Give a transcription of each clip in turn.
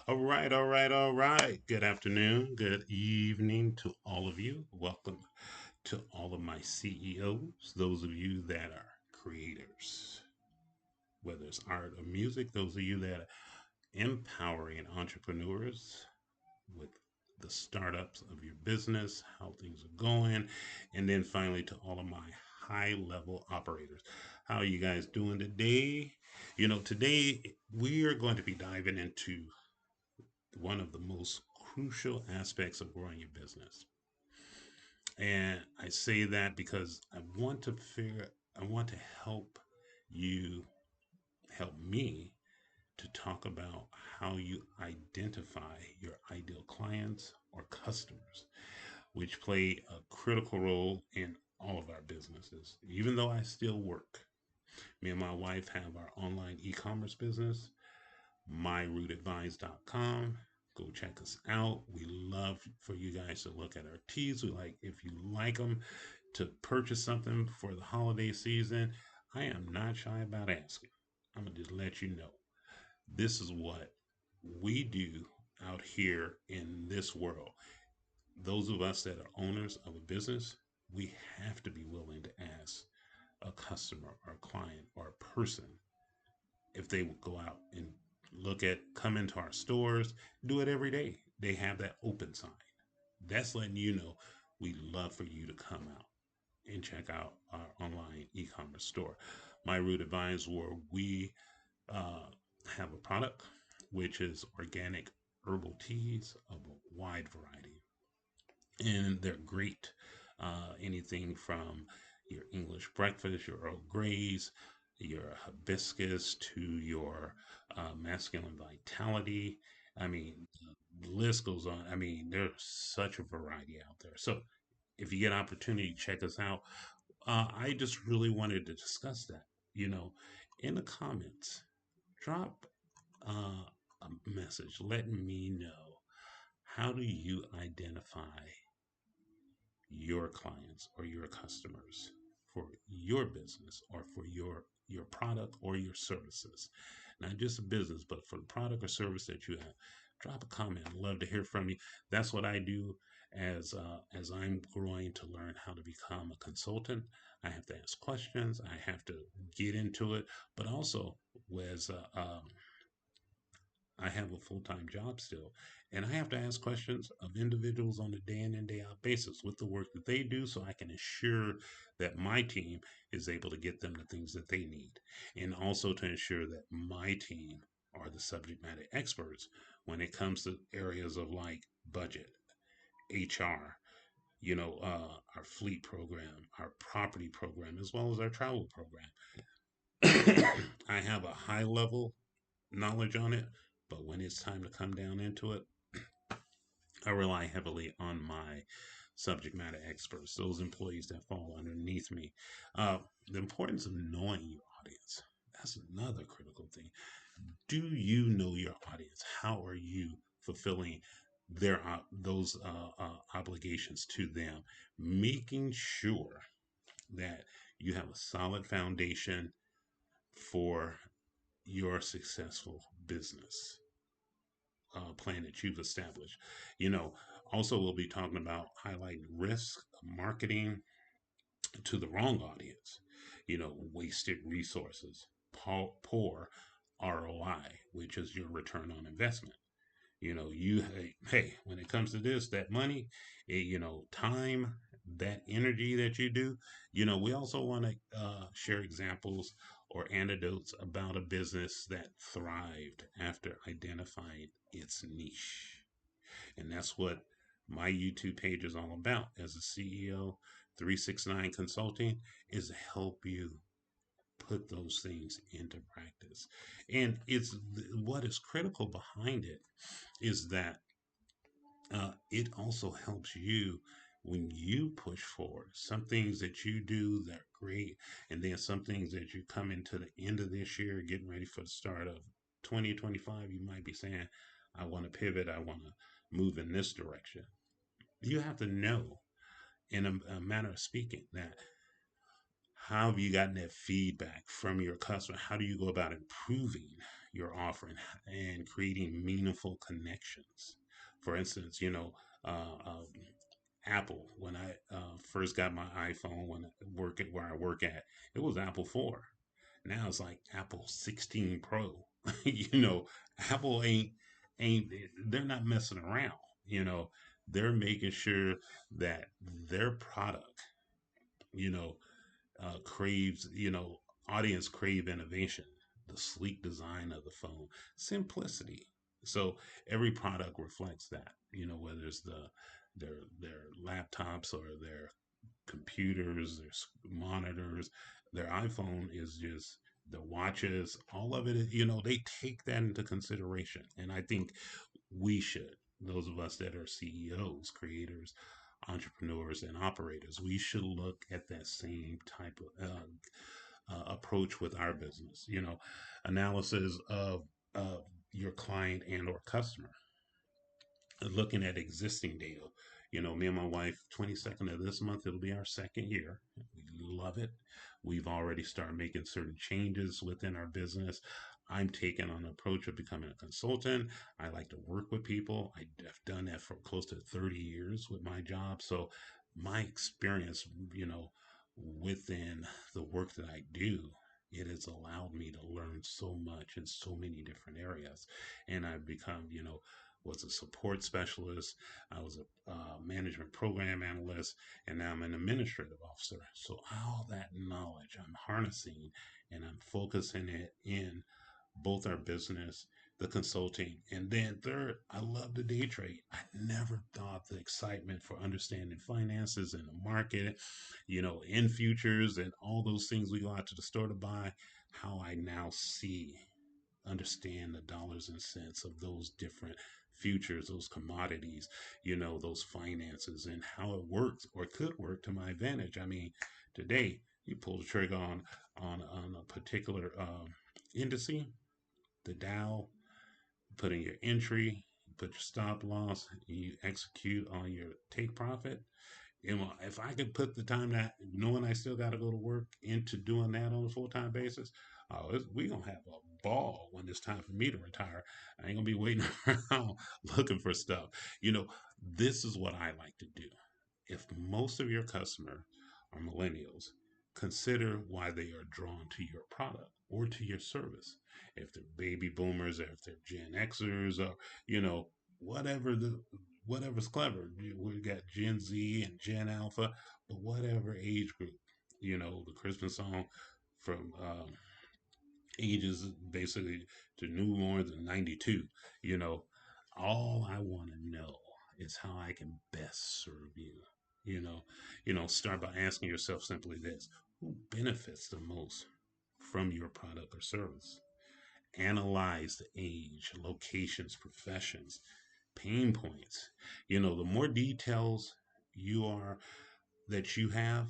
All right. Good afternoon, good evening to all of you. Welcome to all of my CEOs, those of you that are creators, whether it's art or music, those of you that are empowering entrepreneurs with the startups of your business, how things are going, and then finally to all of my high level operators. How are you guys doing today? Today we are going to be diving into one of the most crucial aspects of growing your business. And I say that because I want to help you, help me to talk about how you identify your ideal clients or customers, which play a critical role in all of our businesses. Even though I still work, me and my wife have our online e commerce business, myrootadvice.com. Go check us out. We love for you guys to look at our teas. We like if you like them to purchase something for the holiday season. I am not shy about asking. I'm gonna just let you know. This is what we do out here in this world. Those of us that are owners of a business, we have to be willing to ask a customer or a client or a person if they would go out and come into our stores, do it every day. They have that open sign. That's letting you know we love for you to come out and check out our online e-commerce store. My Root Advice, where we uh, have a product which is organic herbal teas of a wide variety, and they're great. Anything from your English breakfast, your Earl Greys, your hibiscus to your masculine vitality. I mean, the list goes on. I mean, there's such a variety out there. So if you get an opportunity, check us out. I just really wanted to discuss that. You know, in the comments, drop a message letting me know how do you identify your clients or your customers for your business or for your product or your services, not just a business but for the product or service that you have. Drop a comment. I'd love to hear from you. That's what I do as I'm growing to learn how to become a consultant. I have to ask questions, I have to get into it, but also as I have a full time job still, and I have to ask questions of individuals on a day in and day out basis with the work that they do so I can ensure that my team is able to get them the things that they need. And also to ensure that my team are the subject matter experts when it comes to areas of like budget, HR, our fleet program, our property program, as well as our travel program. I have a high level knowledge on it, but when it's time to come down into it, I rely heavily on my subject matter experts, those employees that fall underneath me. The importance of knowing your audience. That's another critical thing. Do you know your audience? How are you fulfilling those obligations to them? Making sure that you have a solid foundation for your successful business plan that you've established. You know, Also, we'll be talking about highlighting risk, marketing to the wrong audience, wasted resources, poor ROI, which is your return on investment. Hey, when it comes to this, that money, time, that energy that you do, we also want to share examples or anecdotes about a business that thrived after identifying its niche. And that's what my YouTube page is all about as a CEO. 369 Consulting is to help you put those things into practice. And it's what is critical behind it is that it also helps you when you push forward. Some things that you do that are great, and then some things that you come into the end of this year, getting ready for the start of 2025, you might be saying, I want to pivot, I want to move in this direction. You have to know, in a manner of speaking, that how have you gotten that feedback from your customer? How do you go about improving you're offering and creating meaningful connections. For instance, uh, um, Apple. When I first got my iPhone, when I work at where I work at, it was Apple 4. Now it's like Apple 16 Pro. you know, Apple ain't they're not messing around. You know, they're making sure that their product, you know, craves, audience crave innovation, the sleek design of the phone, simplicity. So every product reflects that, whether it's their laptops or their computers, their monitors, their iPhone is just the watches, all of it, they take that into consideration. And I think we should, those of us that are CEOs, creators, entrepreneurs, and operators, we should look at that same type of approach with our business. Analysis of your client and or customer, looking at existing data. Me and my wife, 22nd of this month, it'll be our second year. We love it. We've already started making certain changes within our business. I'm taking on an approach of becoming a consultant. I like to work with people. I've done that for close to 30 years with my job. So my experience, within the work that I do, it has allowed me to learn so much in so many different areas. And I've become, was a support specialist. I was a management program analyst, and now I'm an administrative officer. So all that knowledge I'm harnessing and I'm focusing it in both our business, the consulting, and then third, I love the day trade. I never thought the excitement for understanding finances and the market, in futures and all those things we go out to the store to buy, how I now understand the dollars and cents of those different futures, those commodities, those finances and how it works or could work to my advantage. I mean, today you pull the trigger on a particular indice, the Dow, put in your entry, put your stop loss, you execute on your take profit. If I could put the time that knowing I still got to go to work into doing that on a full time basis, we gonna have a ball when it's time for me to retire. I ain't gonna be waiting around looking for stuff. You know, this is what I like to do. If most of your customers are millennials, consider why they are drawn to your product or to your service. If they're baby boomers, or if they're Gen Xers, or you know, whatever the whatever's clever. We got Gen Z and Gen Alpha, but whatever age group, the Christmas song from ages basically to newborns in 92, you know, all I want to know is how I can best serve you. Start by asking yourself simply this: who benefits the most from your product or service? Analyze the age, locations, professions, pain points. The more details you are that you have,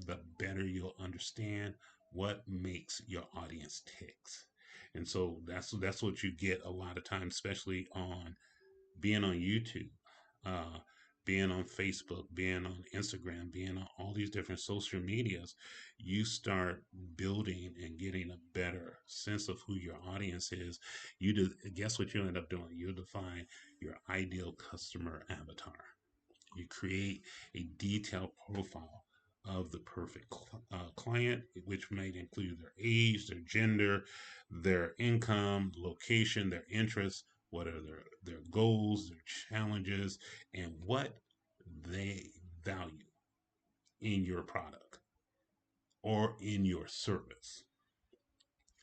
the better you'll understand what makes your audience ticks. And so that's what you get a lot of times, especially on being on YouTube, uh, being on Facebook, being on Instagram, being on all these different social medias. You start building and getting a better sense of who your audience is. Guess what you end up doing? You define your ideal customer avatar. You create a detailed profile of the perfect client, which might include their age, their gender, their income, location, their interests, what are their goals, their challenges, and what they value in your product or in your service.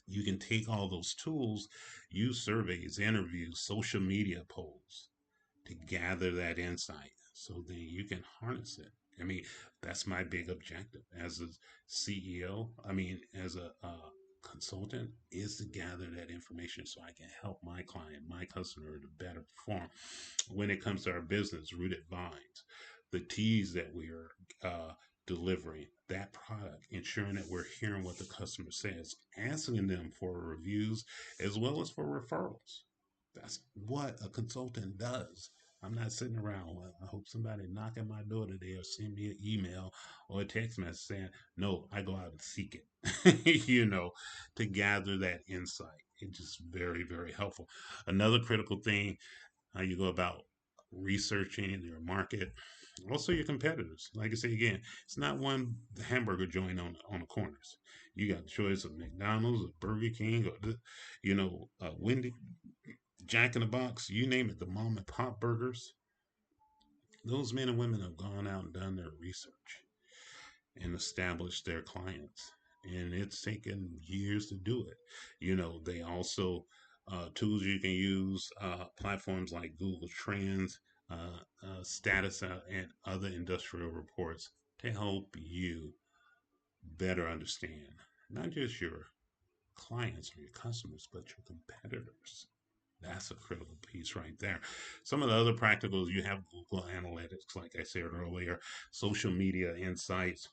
You can take all those tools, use surveys, interviews, social media polls, to gather that insight so then you can harness it. I mean, that's my big objective as a CEO. I mean, as a consultant, is to gather that information so I can help my client, my customer to better perform when it comes to our business, Rooted Vines, the teas that we are delivering, that product, ensuring that we're hearing what the customer says, asking them for reviews as well as for referrals. That's what a consultant does. I'm not sitting around. Well, I hope somebody knock at my door today or send me an email or a text message saying, no, I go out and seek it, to gather that insight. It's just very, very helpful. Another critical thing, how you go about researching your market, also your competitors. Like I say again, it's not one hamburger joint on the corners. You got the choice of McDonald's, or Burger King, or Wendy, Jack in the Box, you name it, the mom and pop burgers. Those men and women have gone out and done their research and established their clients. And it's taken years to do it. They also, tools you can use, platforms like Google Trends, status, and other industrial reports to help you better understand not just your clients or your customers, but your competitors. That's a critical piece right there. Some of the other practicals, you have Google Analytics, like I said earlier, social media insights,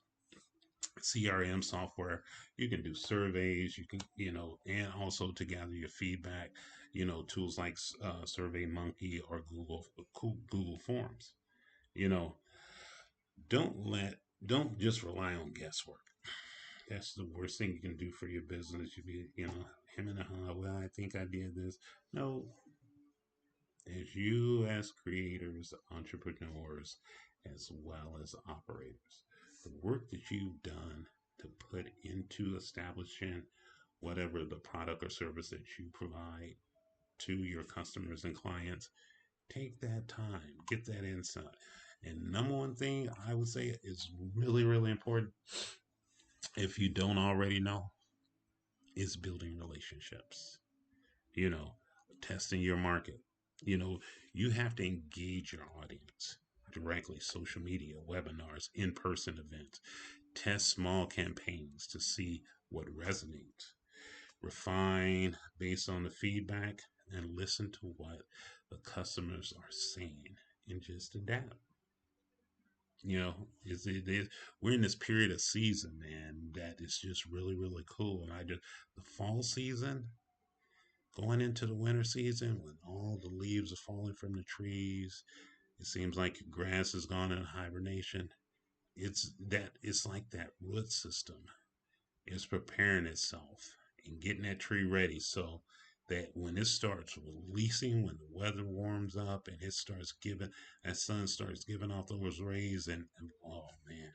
CRM software. You can do surveys. You can, and also to gather your feedback. Tools like Survey Monkey or Google Forms. You know, don't let don't just rely on guesswork. That's the worst thing you can do for your business. You be, him and well, I think I did this. No, as you as creators, entrepreneurs, as well as operators. The work that you've done to put into establishing whatever the product or service that you provide to your customers and clients, take that time, get that insight. And number one thing I would say is really, really important, if you don't already know, is building relationships. you know, Testing your market. You know, you have to engage your audience directly, social media, webinars, in person events. Test small campaigns to see what resonates. Refine based on the feedback and listen to what the customers are saying and just adapt. We're in this period of season, man, that is just really, really cool. And the fall season, going into the winter season when all the leaves are falling from the trees, it seems like grass has gone into hibernation. It's like that root system is preparing itself and getting that tree ready so that when it starts releasing, when the weather warms up and that sun starts giving off those rays, and oh man,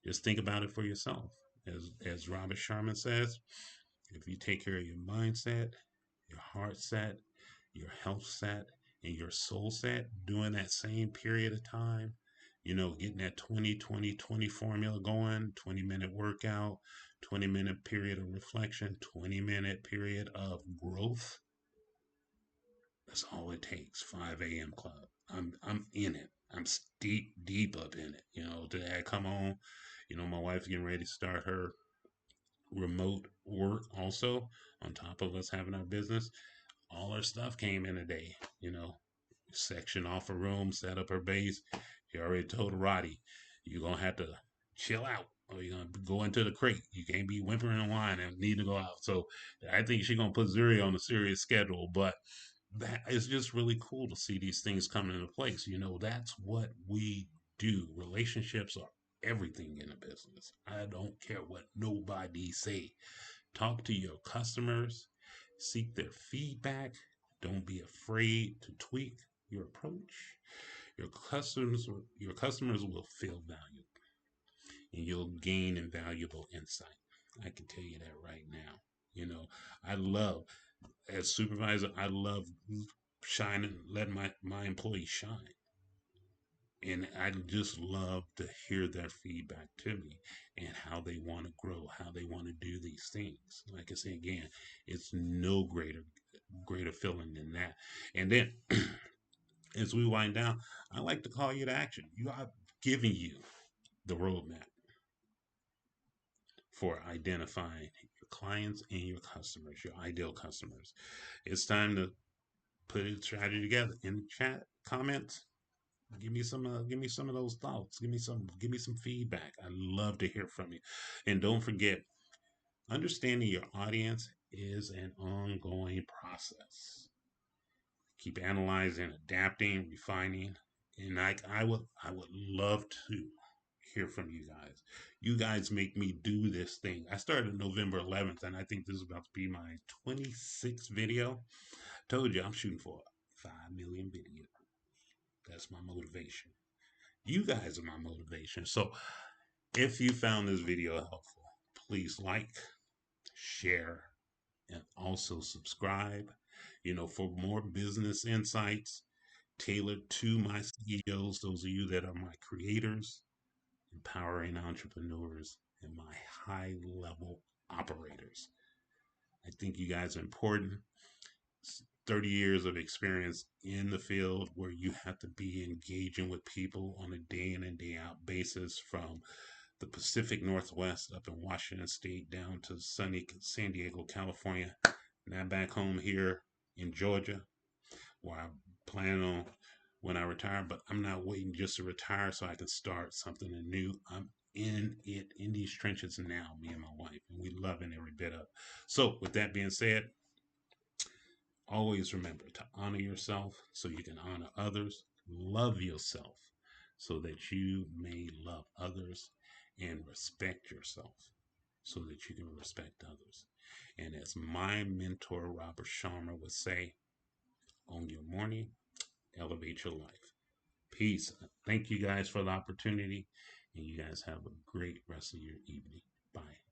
just think about it for yourself. As Robert Sharman says, if you take care of your mindset, your heart set, your health set, and your soul set during that same period of time. Getting that 20-20-20 formula going, 20-minute workout, 20-minute period of reflection, 20-minute period of growth. That's all it takes. 5 a.m. club. I'm in it. I'm deep up in it. Today I come on. My wife's getting ready to start her remote work also on top of us having our business. All her stuff came in a day, section off a room, set up her base. He already told Roddy, you're gonna have to chill out or you're gonna go into the crate. You can't be whimpering and whining and need to go out. So I think she's gonna put Zuri on a serious schedule, but that is just really cool to see these things coming into place. That's what we do. Relationships are everything in a business. I don't care what nobody say. Talk to your customers, seek their feedback. Don't be afraid to tweak your approach. Your customers will feel valued and you'll gain invaluable insight. I can tell you that right now. You know, I love as supervisor, I love shining, letting my employees shine. And I just love to hear their feedback to me and how they want to grow, how they want to do these things. Like I say again, it's no greater feeling than that. And then as we wind down, I like to call you to action. I've given you the roadmap for identifying your clients and your customers, your ideal customers. It's time to put a strategy together. In the chat comments, give me some of those thoughts. Give me some feedback. I love to hear from you. And don't forget, understanding your audience is an ongoing process. Keep analyzing, adapting, refining, and I would love to hear from you guys. You guys make me do this thing. I started November 11th, and I think this is about to be my 26th video. Told you I'm shooting for 5 million videos. That's my motivation. You guys are my motivation. So if you found this video helpful, please like, share, and also subscribe. For more business insights tailored to my C.E.O.s, those of you that are my creators, empowering entrepreneurs, and my high level operators. I think you guys are important. 30 years of experience in the field where you have to be engaging with people on a day in and day out basis, from the Pacific Northwest up in Washington State down to sunny San Diego, California. Now back home here in Georgia, where I plan on when I retire, but I'm not waiting just to retire so I can start something new. I'm in these trenches now, me and my wife, and we loving every bit of it. So with that being said, always remember to honor yourself so you can honor others. Love yourself so that you may love others, and respect yourself so that you can respect others. And as my mentor, Robert Sharma, would say, own your morning, elevate your life. Peace. Thank you guys for the opportunity, and you guys have a great rest of your evening. Bye.